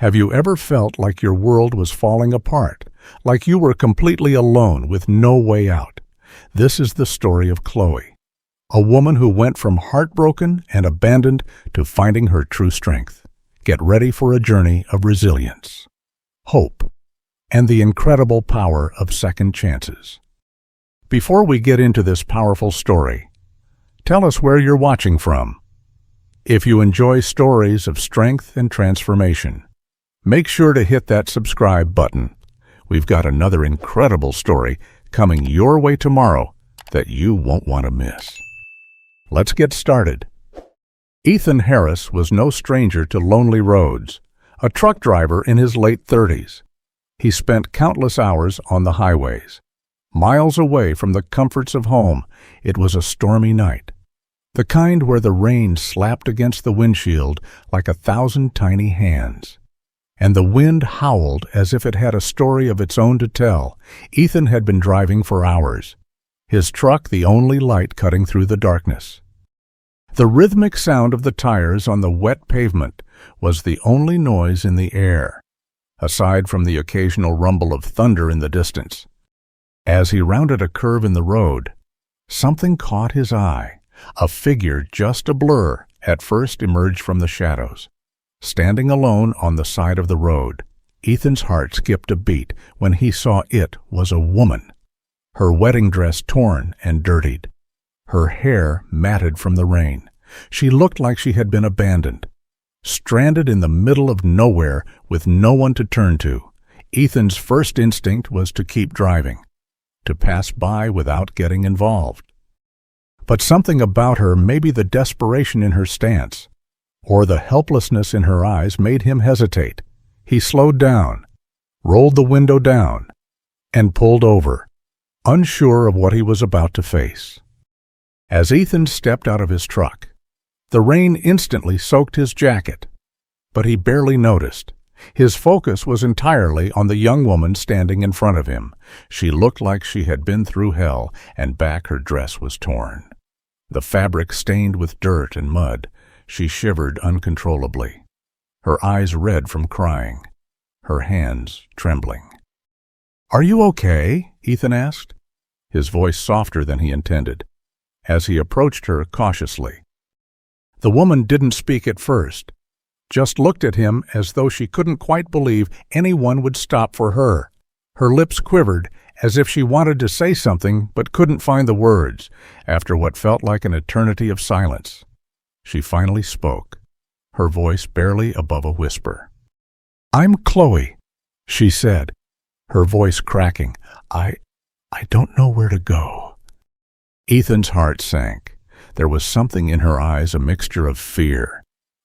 Have you ever felt like your world was falling apart, like you were completely alone with no way out? This is the story of Chloe, a woman who went from heartbroken and abandoned to finding her true strength. Get ready for a journey of resilience, hope, and the incredible power of second chances. Before we get into this powerful story, tell us where you're watching from. If you enjoy stories of strength and transformation, make sure to hit that subscribe button. We've got another incredible story coming your way tomorrow that you won't want to miss. Let's get started. Ethan Harris was no stranger to lonely roads, a truck driver in his late 30s. He spent countless hours on the highways. Miles away from the comforts of home, it was a stormy night. The kind where the rain slapped against the windshield like 1,000 tiny hands. And the wind howled as if it had a story of its own to tell. Ethan had been driving for hours, his truck the only light cutting through the darkness. The rhythmic sound of the tires on the wet pavement was the only noise in the air, aside from the occasional rumble of thunder in the distance. As he rounded a curve in the road, something caught his eye. A figure, just a blur, at first emerged from the shadows. Standing alone on the side of the road, Ethan's heart skipped a beat when he saw it was a woman. Her wedding dress torn and dirtied, her hair matted from the rain. She looked like she had been abandoned, stranded in the middle of nowhere with no one to turn to. Ethan's first instinct was to keep driving, to pass by without getting involved. But something about her, maybe the desperation in her stance, or the helplessness in her eyes, made him hesitate. He slowed down, rolled the window down, and pulled over, unsure of what he was about to face. As Ethan stepped out of his truck, the rain instantly soaked his jacket, but he barely noticed. His focus was entirely on the young woman standing in front of him. She looked like she had been through hell, and back her dress was torn, the fabric stained with dirt and mud. She shivered uncontrollably, her eyes red from crying, her hands trembling. "Are you okay?" Ethan asked, his voice softer than he intended, as he approached her cautiously. The woman didn't speak at first, just looked at him as though she couldn't quite believe anyone would stop for her. Her lips quivered as if she wanted to say something but couldn't find the words. After what felt like an eternity of silence, she finally spoke, her voice barely above a whisper. "I'm Chloe," she said, her voice cracking. I don't know where to go." Ethan's heart sank. There was something in her eyes, a mixture of fear,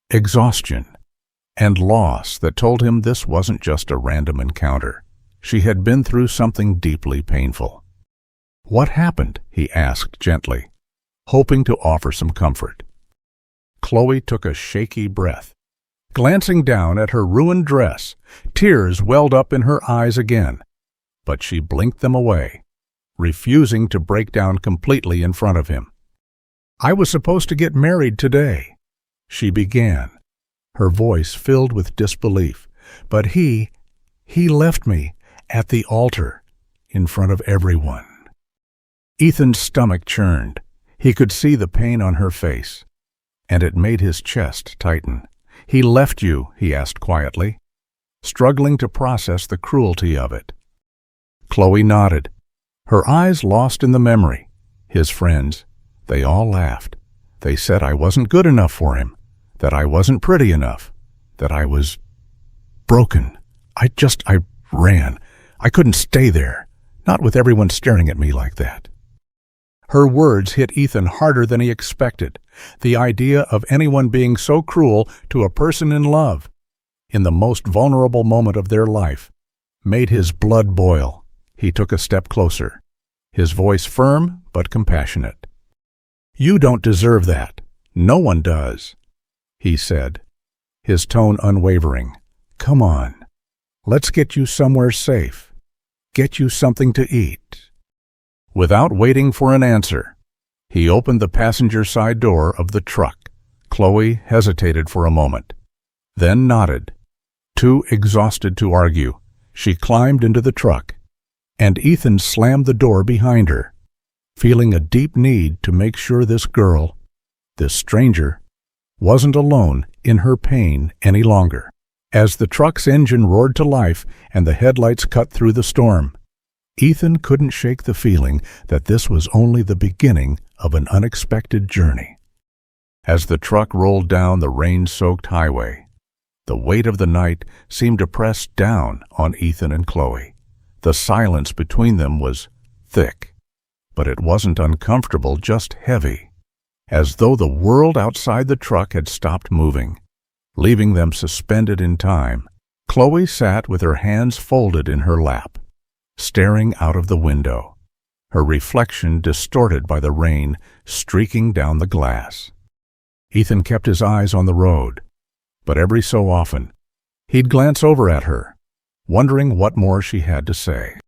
exhaustion, and loss that told him this wasn't just a random encounter. She had been through something deeply painful. "What happened?" he asked gently, hoping to offer some comfort. Chloe took a shaky breath. Glancing down at her ruined dress, tears welled up in her eyes again, but she blinked them away, refusing to break down completely in front of him. "I was supposed to get married today," she began, her voice filled with disbelief. "But he left me at the altar in front of everyone." Ethan's stomach churned. He could see the pain on her face, and it made his chest tighten. "He left you?" he asked quietly, struggling to process the cruelty of it. Chloe nodded, her eyes lost in the memory. His friends, they all laughed. They said I wasn't good enough for him, that I wasn't pretty enough, that I was broken. I ran. I couldn't stay there, not with everyone staring at me like that. Her words hit Ethan harder than he expected. The idea of anyone being so cruel to a person in love, in the most vulnerable moment of their life, made his blood boil. He took a step closer, his voice firm but compassionate. "You don't deserve that. No one does," he said, his tone unwavering. "Come on. Let's get you somewhere safe. Get you something to eat." Without waiting for an answer, he opened the passenger side door of the truck. Chloe hesitated for a moment, then nodded, Too exhausted to argue, she climbed into the truck, and Ethan slammed the door behind her, feeling a deep need to make sure this girl, this stranger, wasn't alone in her pain any longer. As the truck's engine roared to life and the headlights cut through the storm, Ethan couldn't shake the feeling that this was only the beginning of an unexpected journey. As the truck rolled down the rain-soaked highway, the weight of the night seemed to press down on Ethan and Chloe. The silence between them was thick, but it wasn't uncomfortable, just heavy, as though the world outside the truck had stopped moving, leaving them suspended in time. Chloe sat with her hands folded in her lap, staring out of the window, her reflection distorted by the rain streaking down the glass. Ethan kept his eyes on the road, but every so often he'd glance over at her, wondering what more she had to say.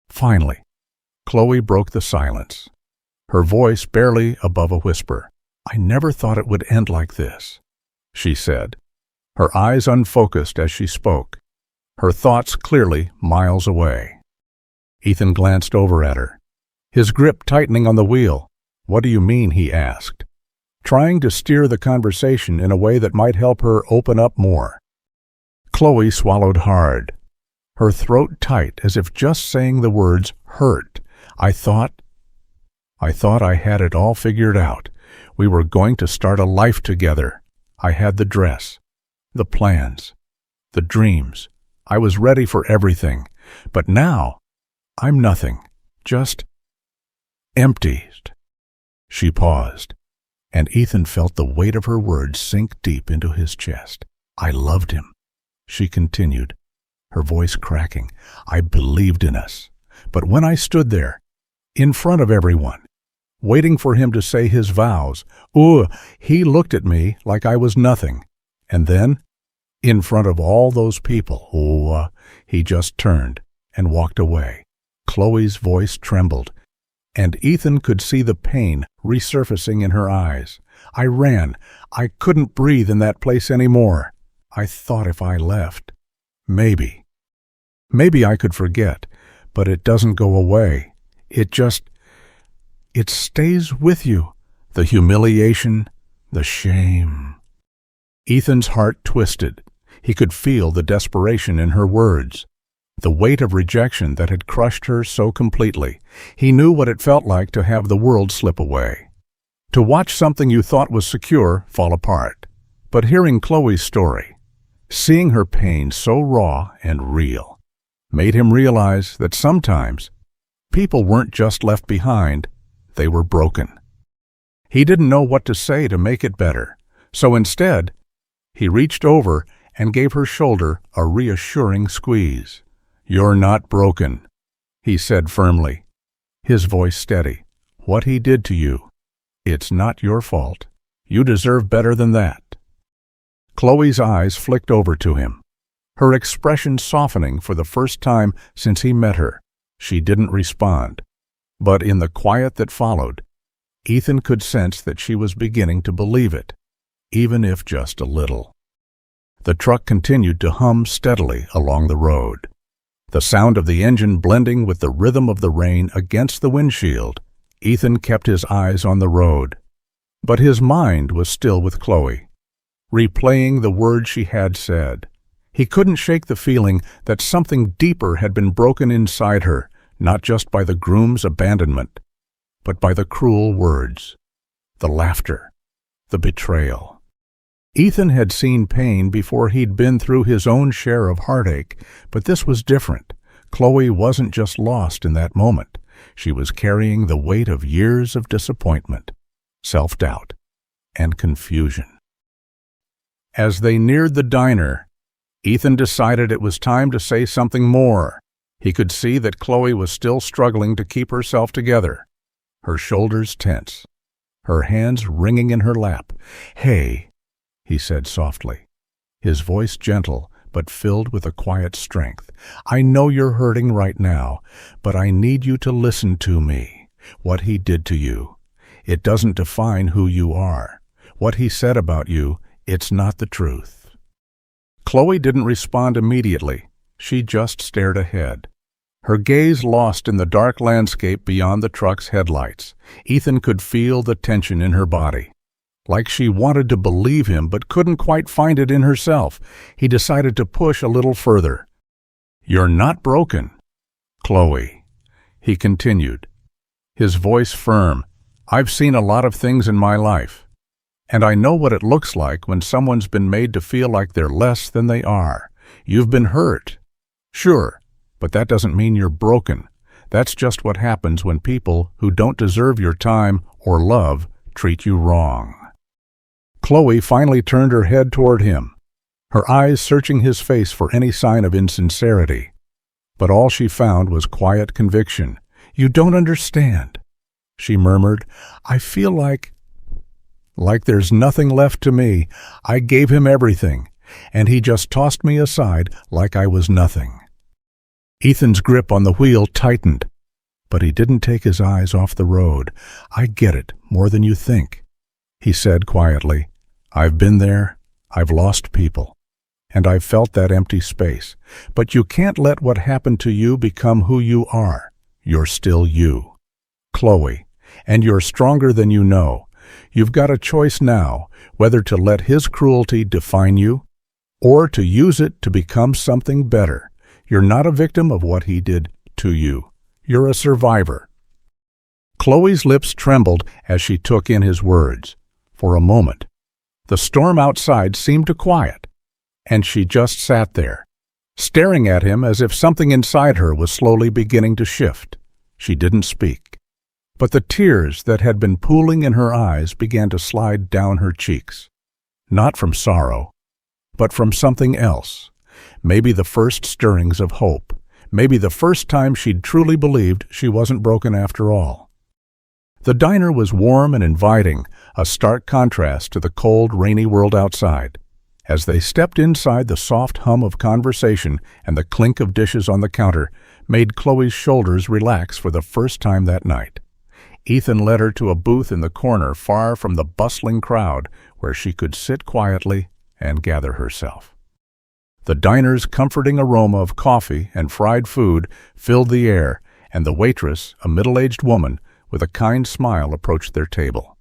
Finally, Chloe broke the silence, her voice barely above a whisper. "I never thought it would end like this," she said, her eyes unfocused as she spoke, her thoughts clearly miles away. Ethan glanced over at her, his grip tightening on the wheel. "What do you mean?" he asked, trying to steer the conversation in a way that might help her open up more. Chloe swallowed hard, her throat tight as if just saying the words hurt. I thought I had it all figured out. We were going to start a life together. I had the dress, the plans, the dreams. I was ready for everything. But now, I'm nothing, just empty." She paused, and Ethan felt the weight of her words sink deep into his chest. "I loved him," she continued, her voice cracking. "I believed in us. But when I stood there, in front of everyone, waiting for him to say his vows, he looked at me like I was nothing. And then, in front of all those people, he just turned and walked away." Chloe's voice trembled, and Ethan could see the pain resurfacing in her eyes. "I ran. I couldn't breathe in that place anymore. I thought if I left, maybe I could forget, but it doesn't go away. It stays with you. The humiliation, the shame." Ethan's heart twisted. He could feel the desperation in her words, the weight of rejection that had crushed her so completely. He knew what it felt like to have the world slip away, to watch something you thought was secure fall apart. But hearing Chloe's story, seeing her pain so raw and real, made him realize that sometimes people weren't just left behind, they were broken. He didn't know what to say to make it better, so instead, he reached over and gave her shoulder a reassuring squeeze. "You're not broken," he said firmly, his voice steady. "What he did to you, it's not your fault. You deserve better than that." Chloe's eyes flicked over to him, her expression softening for the first time since he met her. She didn't respond, but in the quiet that followed, Ethan could sense that she was beginning to believe it, even if just a little. The truck continued to hum steadily along the road, the sound of the engine blending with the rhythm of the rain against the windshield. Ethan kept his eyes on the road, but his mind was still with Chloe, replaying the words she had said. He couldn't shake the feeling that something deeper had been broken inside her, not just by the groom's abandonment, but by the cruel words, the laughter, the betrayal. Ethan had seen pain before he'd been through his own share of heartache, but this was different. Chloe wasn't just lost in that moment. She was carrying the weight of years of disappointment, self-doubt, and confusion. As they neared the diner, Ethan decided it was time to say something more. He could see that Chloe was still struggling to keep herself together, her shoulders tense, her hands wringing in her lap. "Hey," he said softly, his voice gentle but filled with a quiet strength. "I know you're hurting right now, but I need you to listen to me. What he did to you, it doesn't define who you are. What he said about you, it's not the truth." Chloe didn't respond immediately. She just stared ahead, her gaze lost in the dark landscape beyond the truck's headlights. Ethan could feel the tension in her body. Like she wanted to believe him but couldn't quite find it in herself, he decided to push a little further. "You're not broken, Chloe," he continued, his voice firm. "I've seen a lot of things in my life, and I know what it looks like when someone's been made to feel like they're less than they are. You've been hurt, sure, but that doesn't mean you're broken. That's just what happens when people who don't deserve your time or love treat you wrong." Chloe finally turned her head toward him, her eyes searching his face for any sign of insincerity. But all she found was quiet conviction. "You don't understand," she murmured. "I feel like there's nothing left to me. I gave him everything, and he just tossed me aside like I was nothing." Ethan's grip on the wheel tightened, but he didn't take his eyes off the road. "I get it more than you think," he said quietly. "I've been there, I've lost people, and I've felt that empty space. But you can't let what happened to you become who you are. You're still you, Chloe, and you're stronger than you know. You've got a choice now, whether to let his cruelty define you, or to use it to become something better. You're not a victim of what he did to you. You're a survivor." Chloe's lips trembled as she took in his words. For a moment, the storm outside seemed to quiet, and she just sat there, staring at him as if something inside her was slowly beginning to shift. She didn't speak, but the tears that had been pooling in her eyes began to slide down her cheeks. Not from sorrow, but from something else. Maybe the first stirrings of hope. Maybe the first time she'd truly believed she wasn't broken after all. The diner was warm and inviting, a stark contrast to the cold, rainy world outside. As they stepped inside, the soft hum of conversation and the clink of dishes on the counter made Chloe's shoulders relax for the first time that night. Ethan led her to a booth in the corner, far from the bustling crowd, where she could sit quietly and gather herself. The diner's comforting aroma of coffee and fried food filled the air, and the waitress, a middle-aged woman, with a kind smile approached their table.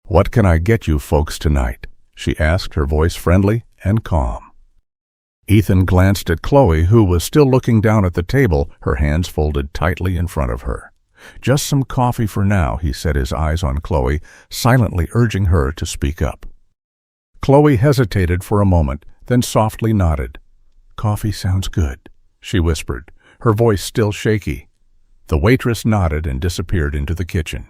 "What can I get you folks tonight?" she asked, her voice friendly and calm. Ethan glanced at Chloe, who was still looking down at the table, her hands folded tightly in front of her. "Just some coffee for now," he said, his eyes on Chloe, silently urging her to speak up. Chloe hesitated for a moment, then softly nodded. "Coffee sounds good," she whispered, her voice still shaky. The waitress nodded and disappeared into the kitchen.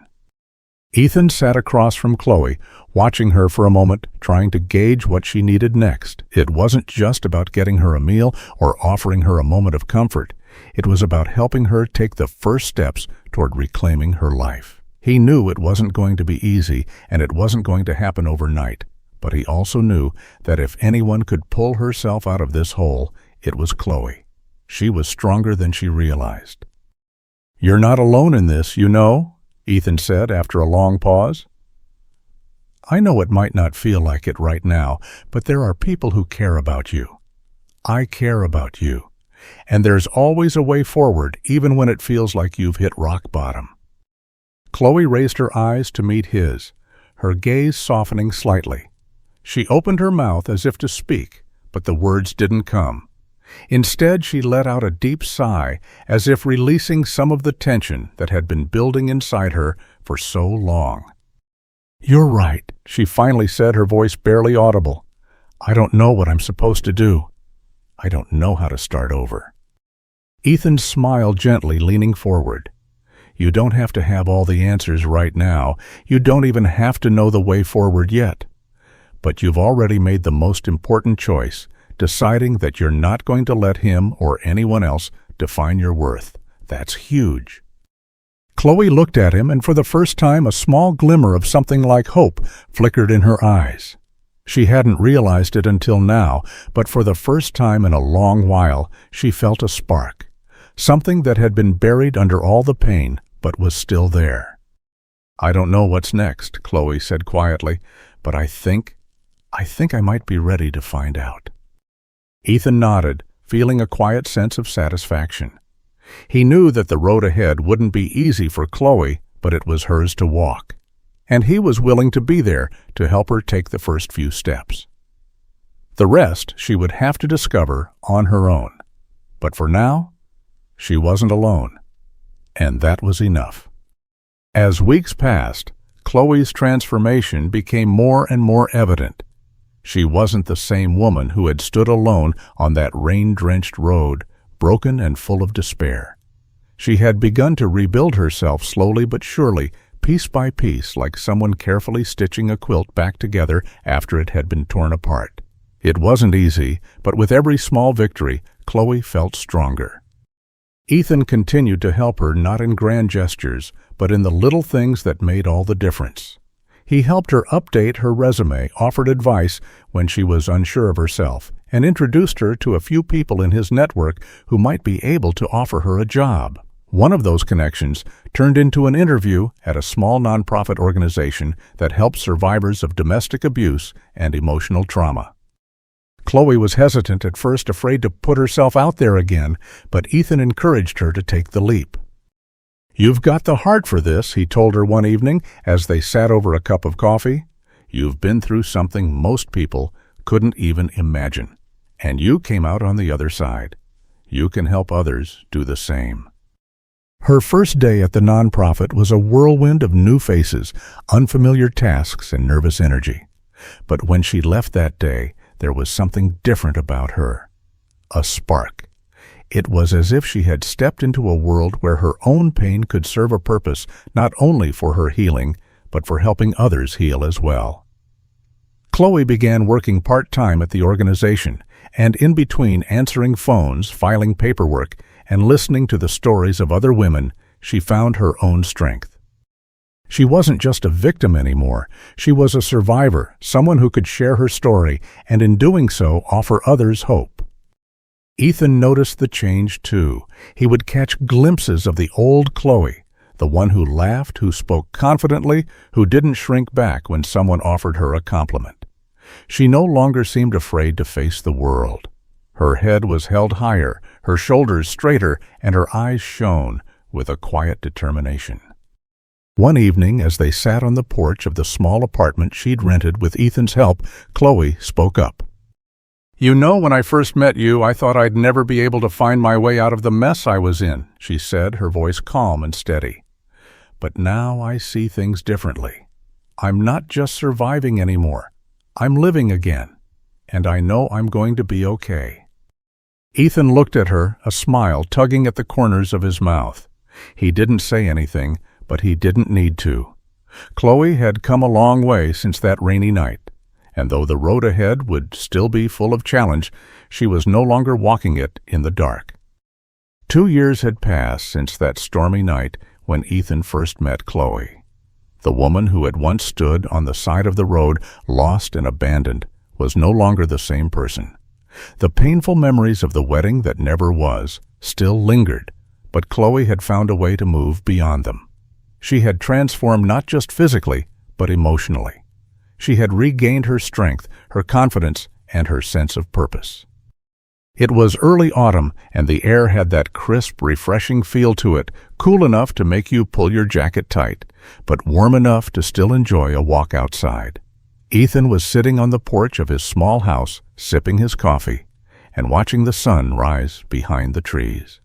Ethan sat across from Chloe, watching her for a moment, trying to gauge what she needed next. It wasn't just about getting her a meal or offering her a moment of comfort. It was about helping her take the first steps toward reclaiming her life. He knew it wasn't going to be easy, and it wasn't going to happen overnight. But he also knew that if anyone could pull herself out of this hole, it was Chloe. She was stronger than she realized. "You're not alone in this, you know," Ethan said after a long pause. "I know it might not feel like it right now, but there are people who care about you. I care about you. And there's always a way forward, even when it feels like you've hit rock bottom." Chloe raised her eyes to meet his, her gaze softening slightly. She opened her mouth as if to speak, but the words didn't come. Instead, she let out a deep sigh, as if releasing some of the tension that had been building inside her for so long. "You're right," she finally said, her voice barely audible. "I don't know what I'm supposed to do. I don't know how to start over." Ethan smiled gently, leaning forward. "You don't have to have all the answers right now. You don't even have to know the way forward yet. But you've already made the most important choice, deciding that you're not going to let him or anyone else define your worth. That's huge." Chloe looked at him, and for the first time a small glimmer of something like hope flickered in her eyes. She hadn't realized it until now, but for the first time in a long while she felt a spark, something that had been buried under all the pain but was still there. "I don't know what's next," Chloe said quietly, "but I think I might be ready to find out." Ethan nodded, feeling a quiet sense of satisfaction. He knew that the road ahead wouldn't be easy for Chloe, but it was hers to walk. And he was willing to be there to help her take the first few steps. The rest she would have to discover on her own. But for now, she wasn't alone. And that was enough. As weeks passed, Chloe's transformation became more and more evident. She wasn't the same woman who had stood alone on that rain-drenched road, broken and full of despair. She had begun to rebuild herself slowly but surely, piece by piece, like someone carefully stitching a quilt back together after it had been torn apart. It wasn't easy, but with every small victory, Chloe felt stronger. Ethan continued to help her not in grand gestures, but in the little things that made all the difference. He helped her update her resume, offered advice when she was unsure of herself, and introduced her to a few people in his network who might be able to offer her a job. One of those connections turned into an interview at a small nonprofit organization that helps survivors of domestic abuse and emotional trauma. Chloe was hesitant at first, afraid to put herself out there again, but Ethan encouraged her to take the leap. "You've got the heart for this," he told her one evening as they sat over a cup of coffee. "You've been through something most people couldn't even imagine, and you came out on the other side. You can help others do the same." Her first day at the nonprofit was a whirlwind of new faces, unfamiliar tasks, and nervous energy. But when she left that day, there was something different about her. A spark. It was as if she had stepped into a world where her own pain could serve a purpose, not only for her healing, but for helping others heal as well. Chloe began working part-time at the organization, and in between answering phones, filing paperwork, and listening to the stories of other women, she found her own strength. She wasn't just a victim anymore. She was a survivor, someone who could share her story, and in doing so, offer others hope. Ethan noticed the change too. He would catch glimpses of the old Chloe, the one who laughed, who spoke confidently, who didn't shrink back when someone offered her a compliment. She no longer seemed afraid to face the world. Her head was held higher, her shoulders straighter, and her eyes shone with a quiet determination. One evening, as they sat on the porch of the small apartment she'd rented with Ethan's help, Chloe spoke up. "You know, when I first met you, I thought I'd never be able to find my way out of the mess I was in," she said, her voice calm and steady. "But now I see things differently. I'm not just surviving anymore. I'm living again, and I know I'm going to be okay." Ethan looked at her, a smile tugging at the corners of his mouth. He didn't say anything, but he didn't need to. Chloe had come a long way since that rainy night, and though the road ahead would still be full of challenge, she was no longer walking it in the dark. 2 years had passed since that stormy night when Ethan first met Chloe. The woman who had once stood on the side of the road, lost and abandoned, was no longer the same person. The painful memories of the wedding that never was still lingered, but Chloe had found a way to move beyond them. She had transformed not just physically, but emotionally. She had regained her strength, her confidence, and her sense of purpose. It was early autumn, and the air had that crisp, refreshing feel to it, cool enough to make you pull your jacket tight, but warm enough to still enjoy a walk outside. Ethan was sitting on the porch of his small house, sipping his coffee, and watching the sun rise behind the trees.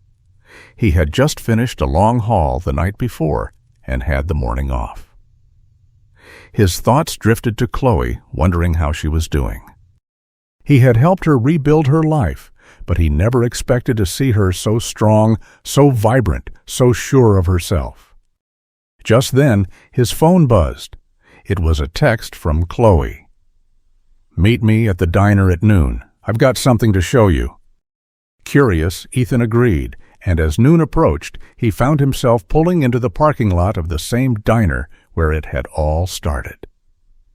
He had just finished a long haul the night before and had the morning off. His thoughts drifted to Chloe, wondering how she was doing. He had helped her rebuild her life, but he never expected to see her so strong, so vibrant, so sure of herself. Just then, his phone buzzed. It was a text from Chloe. "Meet me at the diner at noon. I've got something to show you." Curious, Ethan agreed, and as noon approached, he found himself pulling into the parking lot of the same diner where it had all started.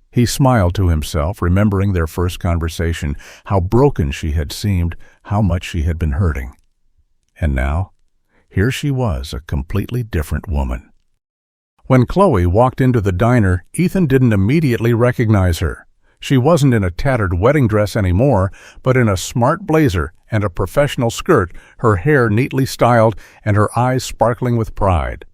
He smiled to himself, remembering their first conversation, how broken she had seemed, how much she had been hurting. And now, here she was, a completely different woman. When Chloe walked into the diner, Ethan didn't immediately recognize her. She wasn't in a tattered wedding dress anymore, but in a smart blazer and a professional skirt, her hair neatly styled and her eyes sparkling with pride.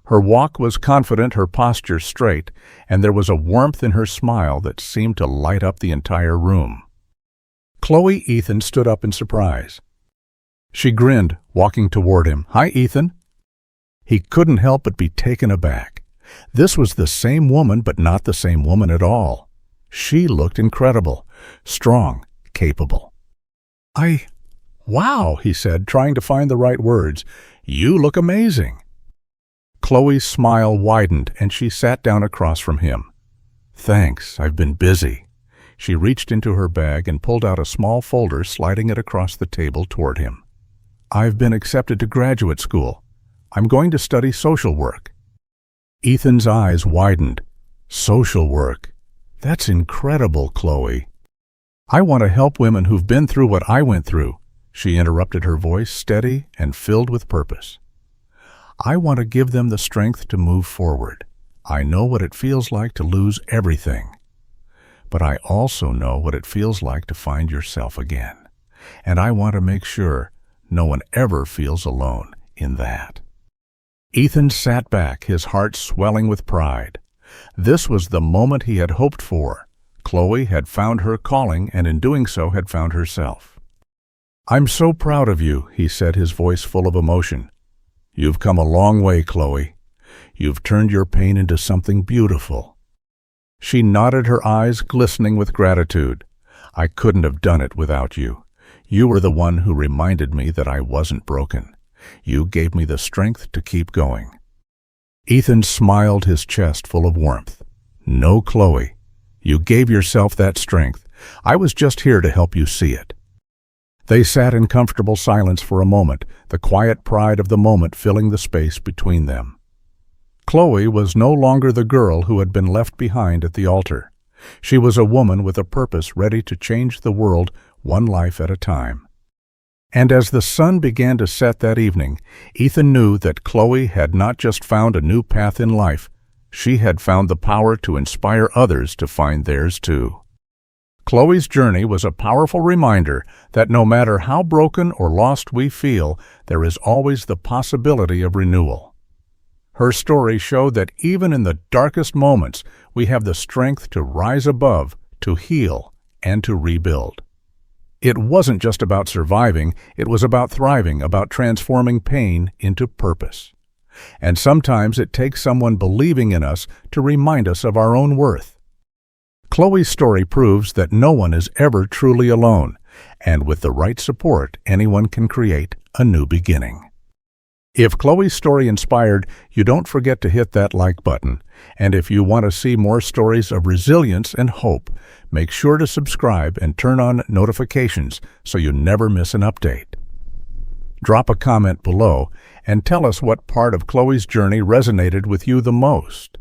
Her walk was confident, her posture straight, and there was a warmth in her smile that seemed to light up the entire room. Chloe Ethan stood up in surprise. She grinned, walking toward him. "Hi, Ethan." He couldn't help but be taken aback. This was the same woman, but not the same woman at all. She looked incredible, strong, capable. Wow, he said, trying to find the right words. "You look amazing." Chloe's smile widened, and she sat down across from him. "Thanks, I've been busy." She reached into her bag and pulled out a small folder, sliding it across the table toward him. "I've been accepted to graduate school. I'm going to study social work." Ethan's eyes widened. "Social work? That's incredible, Chloe." "I want to help women who've been through what I went through," she interrupted, her voice steady and filled with purpose. "I want to give them the strength to move forward. I know what it feels like to lose everything. But I also know what it feels like to find yourself again. And I want to make sure no one ever feels alone in that." Ethan sat back, his heart swelling with pride. This was the moment he had hoped for. Chloe had found her calling, and in doing so had found herself. "I'm so proud of you," he said, his voice full of emotion. "You've come a long way, Chloe. You've turned your pain into something beautiful." She nodded, her eyes glistening with gratitude. "I couldn't have done it without you. You were the one who reminded me that I wasn't broken. You gave me the strength to keep going." Ethan smiled, his chest full of warmth. "No, Chloe. You gave yourself that strength. I was just here to help you see it." They sat in comfortable silence for a moment, the quiet pride of the moment filling the space between them. Chloe was no longer the girl who had been left behind at the altar. She was a woman with a purpose, ready to change the world one life at a time. And as the sun began to set that evening, Ethan knew that Chloe had not just found a new path in life, she had found the power to inspire others to find theirs too. Chloe's journey was a powerful reminder that no matter how broken or lost we feel, there is always the possibility of renewal. Her story showed that even in the darkest moments, we have the strength to rise above, to heal, and to rebuild. It wasn't just about surviving, it was about thriving, about transforming pain into purpose. And sometimes it takes someone believing in us to remind us of our own worth. Chloe's story proves that no one is ever truly alone, and with the right support, anyone can create a new beginning. If Chloe's story inspired you, don't forget to hit that like button. And if you want to see more stories of resilience and hope, make sure to subscribe and turn on notifications so you never miss an update. Drop a comment below and tell us what part of Chloe's journey resonated with you the most.